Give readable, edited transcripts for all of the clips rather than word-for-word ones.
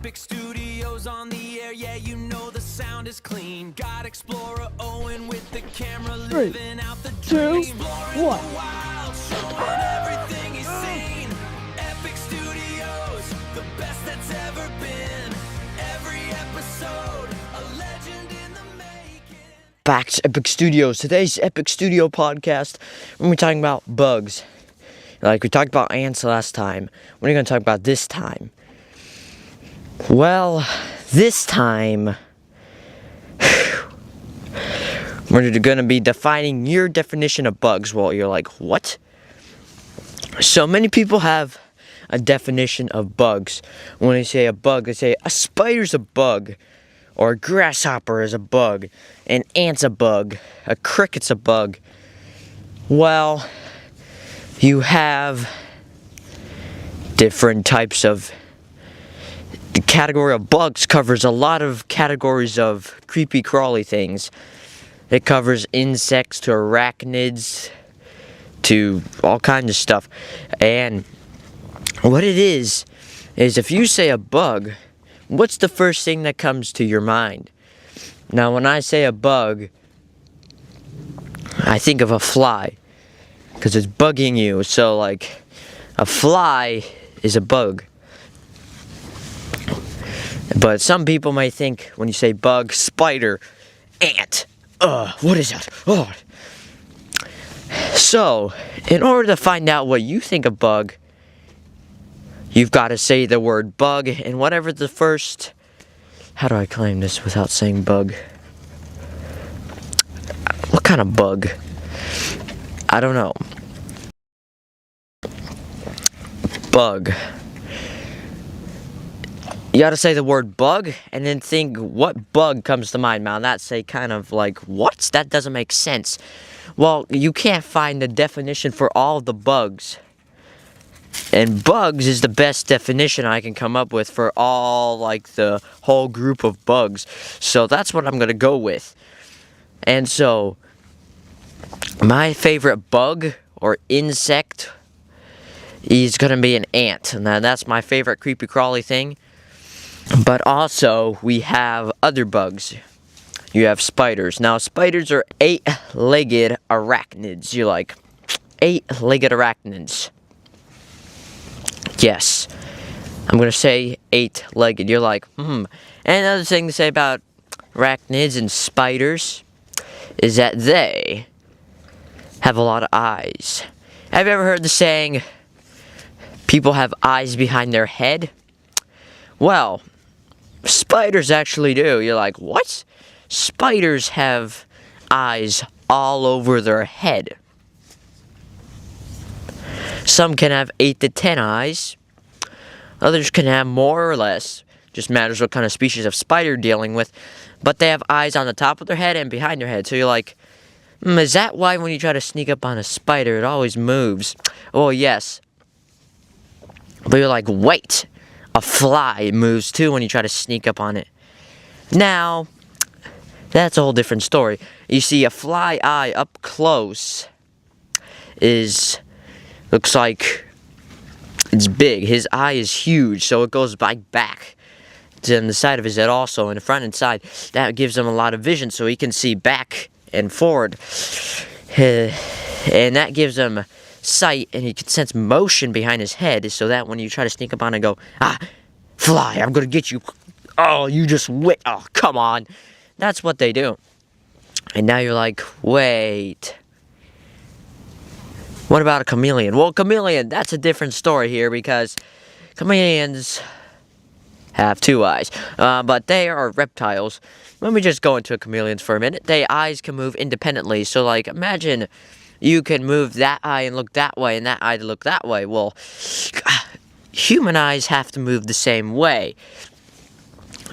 Epic Studios on the air, yeah, you know the sound is clean. Got Explorer Owen with the camera living out the dream. Exploring the wild, showing everything he's seen. Epic Studios, the best that's ever been. Every episode, a legend in the making. Back to Epic Studios. Today's Epic Studio podcast, we're talking about bugs. Like we talked about ants last time. What are you going to talk about this time? Well, this time, we're going to be defining your definition of bugs. Well, you're like, what? So many people have a definition of bugs. When they say a bug, they say a spider's a bug, or a grasshopper is a bug, an ant's a bug, a cricket's a bug. Well, you have different types of... The category of bugs covers a lot of categories of creepy crawly things. It covers insects to arachnids to all kinds of stuff. And what it is if you say a bug, what's the first thing that comes to your mind? Now, when I say a bug, I think of a fly, because it's bugging you. So, like, a fly is a bug. But some people may think, when you say bug, spider, ant. What is that? Oh. So, in order to find out what you think of bug, you've got to say the word bug, and whatever the first... How do I claim this without saying bug? What kind of bug? I don't know. Bug. You gotta say the word bug, and then think what bug comes to mind. Now, that's say kind of like, what? That doesn't make sense. Well, you can't find the definition for all the bugs. And bugs is the best definition I can come up with for all, like, the whole group of bugs. So that's what I'm gonna go with. And so, my favorite bug or insect is gonna be an ant. Now, that's my favorite creepy crawly thing. But also, we have other bugs. You have spiders. Now, spiders are 8-legged arachnids. You're like, 8-legged arachnids. Yes. I'm going to say 8-legged. You're like, And another thing to say about arachnids and spiders is that they have a lot of eyes. Have you ever heard the saying, people have eyes behind their head? Well, spiders actually do. You're like, what? Spiders have eyes all over their head. Some can have 8 to 10 eyes. Others can have more or less. Just matters what kind of species of spider you're dealing with. But they have eyes on the top of their head and behind their head. So you're like, is that why when you try to sneak up on a spider, it always moves? Oh, yes. But you're like, wait. A fly moves too when you try to sneak up on it. Now, that's a whole different story. You see, a fly eye up close looks like it's big. His eye is huge, so it goes back to the side of his head also, and the front and side. That gives him a lot of vision, so he can see back and forward. And that gives him sight, and he can sense motion behind his head, so that when you try to sneak up on and go, fly, I'm gonna get you. Oh, you just wait. Oh, come on. That's what they do. And now you're like, wait. What about a chameleon? Well, chameleon, that's a different story here, because chameleons have 2 eyes. But they are reptiles. Let me just go into chameleons for a minute. Their eyes can move independently. So, like, imagine you can move that eye and look that way, and that eye to look that way. Well, human eyes have to move the same way.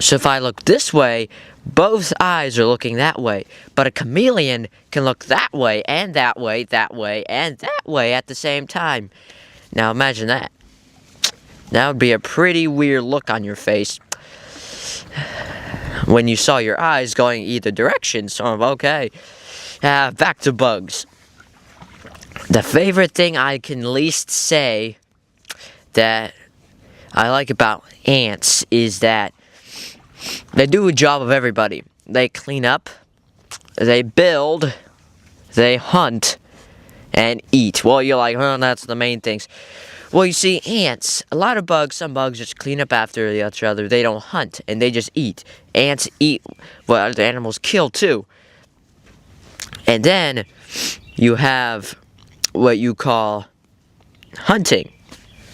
So if I look this way, both eyes are looking that way. But a chameleon can look that way, and that way, that way, and that way at the same time. Now imagine that. That would be a pretty weird look on your face when you saw your eyes going either direction. So, okay. Back to bugs. The favorite thing I can least say that I like about ants is that they do a job of everybody. They clean up, they build, they hunt, and eat. Well, you're like, oh, that's the main things. Well, you see, ants, a lot of bugs, some bugs just clean up after each other. They don't hunt, and they just eat. Ants eat what other animals kill, too. And then you have what you call hunting.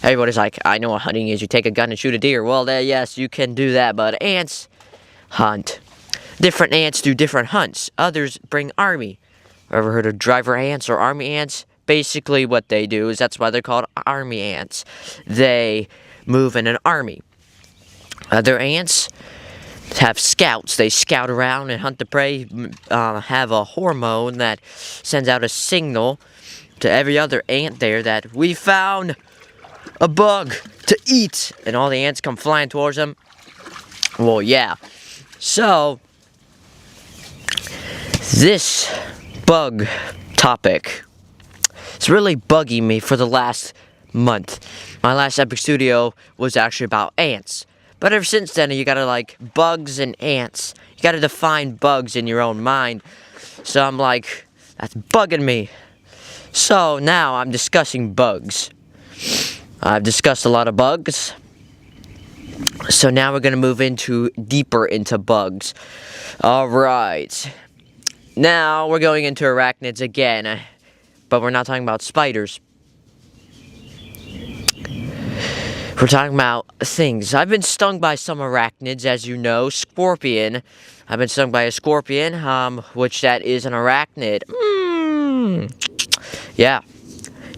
Everybody's like, I know what hunting is. You take a gun and shoot a deer. Well, yes, you can do that, but ants hunt. Different ants do different hunts. Others bring army. Ever heard of driver ants or army ants? Basically what they do is that's why they're called army ants. They move in an army. Other ants have scouts. They scout around and hunt the prey, have a hormone that sends out a signal to every other ant there that we found a bug to eat, and all the ants come flying towards them. Well, yeah. So, this bug topic is really bugging me for the last month. My last Epic Studio was actually about ants. But ever since then, you gotta like bugs and ants. You gotta define bugs in your own mind. So I'm like, that's bugging me. So now I'm discussing bugs. I've discussed a lot of bugs. So now we're gonna move deeper into bugs. Alright. Now we're going into arachnids again. But we're not talking about spiders. We're talking about things. I've been stung by some arachnids, as you know. Scorpion. I've been stung by a scorpion, which that is an arachnid. Yeah.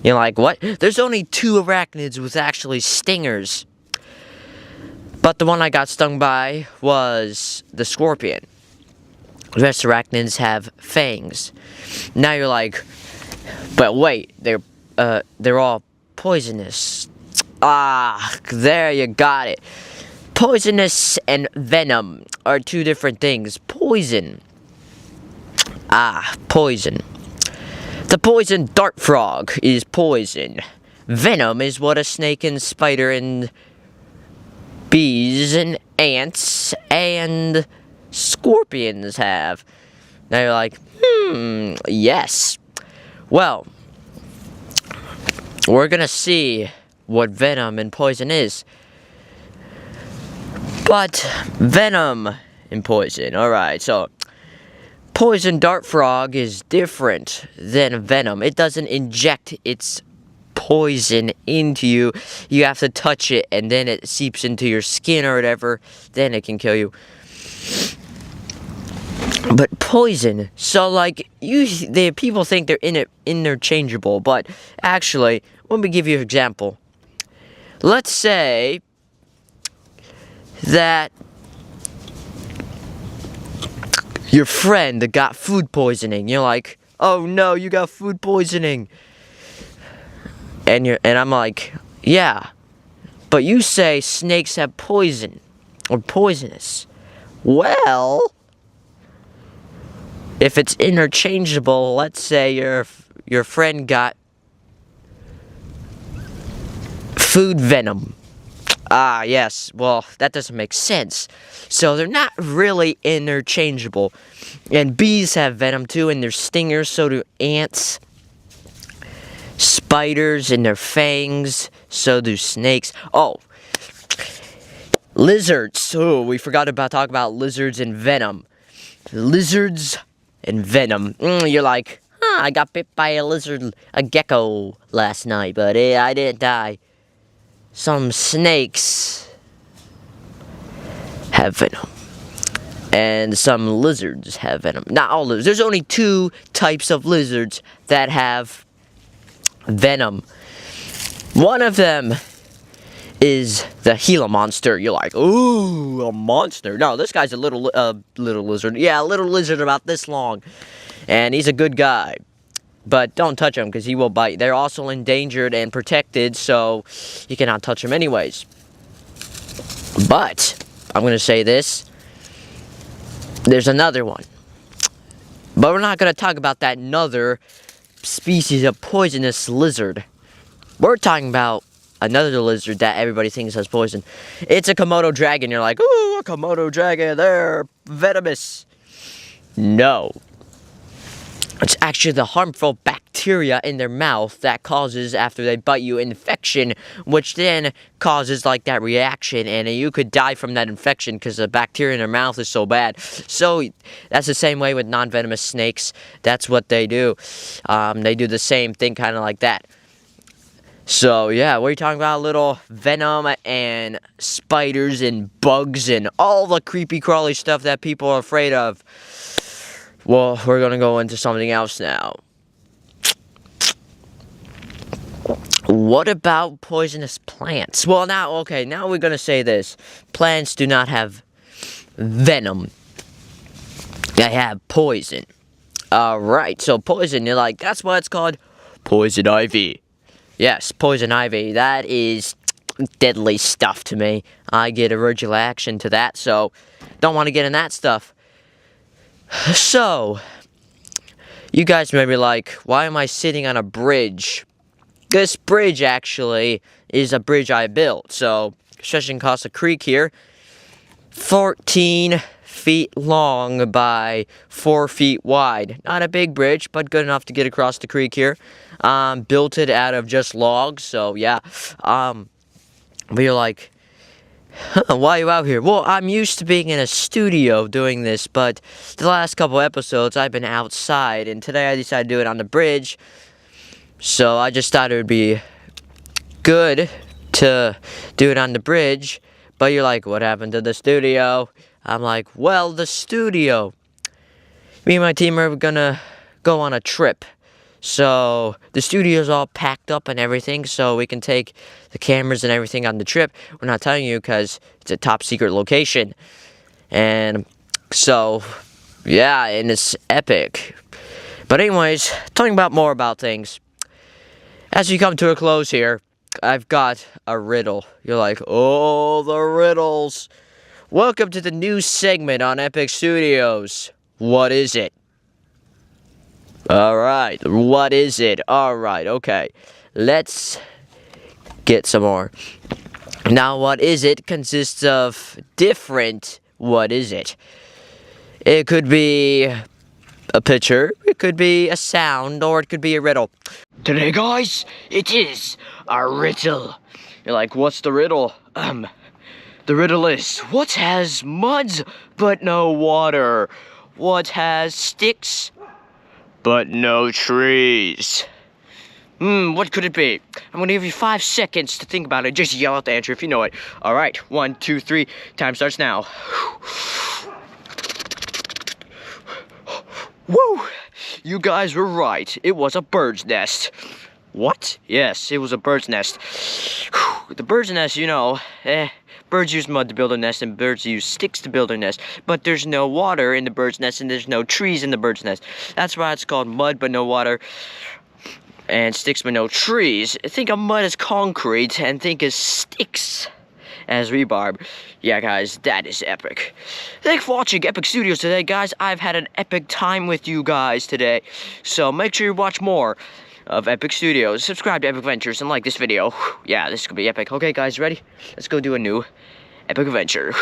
You're like, what? There's only 2 arachnids with actually stingers. But the one I got stung by was the scorpion. The rest of arachnids have fangs. Now you're like, but wait, they're all poisonous. Ah, there you got it. Poisonous and venom are 2 different things. Poison. Ah, poison. The poison dart frog is poison. Venom is what a snake and spider and bees and ants and scorpions have. Now you're like, yes. Well, we're gonna see what venom and poison is. But venom and poison. Alright, so poison dart frog is different than venom. It doesn't inject its poison into you. You have to touch it and then it seeps into your skin or whatever. Then it can kill you. But poison, so like people think they're interchangeable, but actually, let me give you an example. Let's say that your friend got food poisoning. You're like, oh no, you got food poisoning. And I'm like, yeah. But you say snakes have poison or poisonous. Well, if it's interchangeable, let's say your friend got food venom. Ah, yes. Well, that doesn't make sense. So they're not really interchangeable. And bees have venom too, and their stingers. So do ants. Spiders and their fangs. So do snakes. Oh, lizards. Oh, we forgot about talking about lizards and venom. Lizards and venom. You're like, I got bit by a gecko last night, but I didn't die. Some snakes have venom. And some lizards have venom. Not all lizards. There's only 2 types of lizards that have venom. One of them is the Gila monster. You're like, ooh, a monster. No, this guy's a little lizard. Yeah, a little lizard about this long. And he's a good guy. But don't touch him because he will bite. They're also endangered and protected, so you cannot touch them anyways. But, I'm going to say this. There's another one. But we're not going to talk about that another species of poisonous lizard. We're talking about another lizard that everybody thinks has poison. It's a Komodo dragon. You're like, ooh, a Komodo dragon, they're venomous. No. It's actually the harmful bacteria in their mouth that causes, after they bite you, infection, which then causes like that reaction, and you could die from that infection because the bacteria in their mouth is so bad. So that's the same way with non-venomous snakes. That's what they do. They do the same thing, kind of like that. So yeah, we're talking about little venom and spiders and bugs and all the creepy crawly stuff that people are afraid of. Well, we're gonna go into something else now. What about poisonous plants? Well, now we're gonna say this. Plants do not have venom. They have poison. Alright, so poison, you're like, that's why it's called poison ivy. Yes, poison ivy. That is deadly stuff to me. I get allergic reaction to that, so don't want to get in that stuff. So, you guys may be like, why am I sitting on a bridge? This bridge, actually, is a bridge I built. So, stretching across a creek here, 14 feet long by 4 feet wide. Not a big bridge, but good enough to get across the creek here. Built it out of just logs, so yeah. But you're like, why are you out here? Well, I'm used to being in a studio doing this, but the last couple episodes I've been outside, and today I decided to do it on the bridge. So I just thought it would be good to do it on the bridge. But you're like, what happened to the studio? I'm like, well, the studio. Me and my team are gonna go on a trip. So, the studio's all packed up and everything, so we can take the cameras and everything on the trip. We're not telling you because it's a top secret location. And so, yeah, and it's epic. But anyways, talking about more about things. As we come to a close here, I've got a riddle. You're like, oh, the riddles. Welcome to the new segment on Epic Studios. What is it? Alright, what is it? Alright, okay. Let's get some more. Now, what is it consists of different what is it. It could be a picture, it could be a sound, or it could be a riddle. Today, guys, it is a riddle. You're like, what's the riddle? The riddle is, what has mud but no water? What has sticks but no trees? What could it be? I'm gonna give you 5 seconds to think about it. Just yell out the answer if you know it. Alright, 1, 2, 3. Time starts now. Woo! You guys were right. It was a bird's nest. What? Yes, it was a bird's nest. The bird's nest, you know, birds use mud to build a nest and birds use sticks to build a nest. But there's no water in the bird's nest and there's no trees in the bird's nest. That's why it's called mud but no water and sticks but no trees. Think of mud as concrete and think of sticks as rebarb. Yeah, guys, that is epic. Thanks for watching Epic Studios today, guys. I've had an epic time with you guys today. So make sure you watch more of Epic Studios. Subscribe to Epic Ventures and like this video. Yeah, this is gonna be epic. Okay, guys, ready? Let's go do a new epic adventure.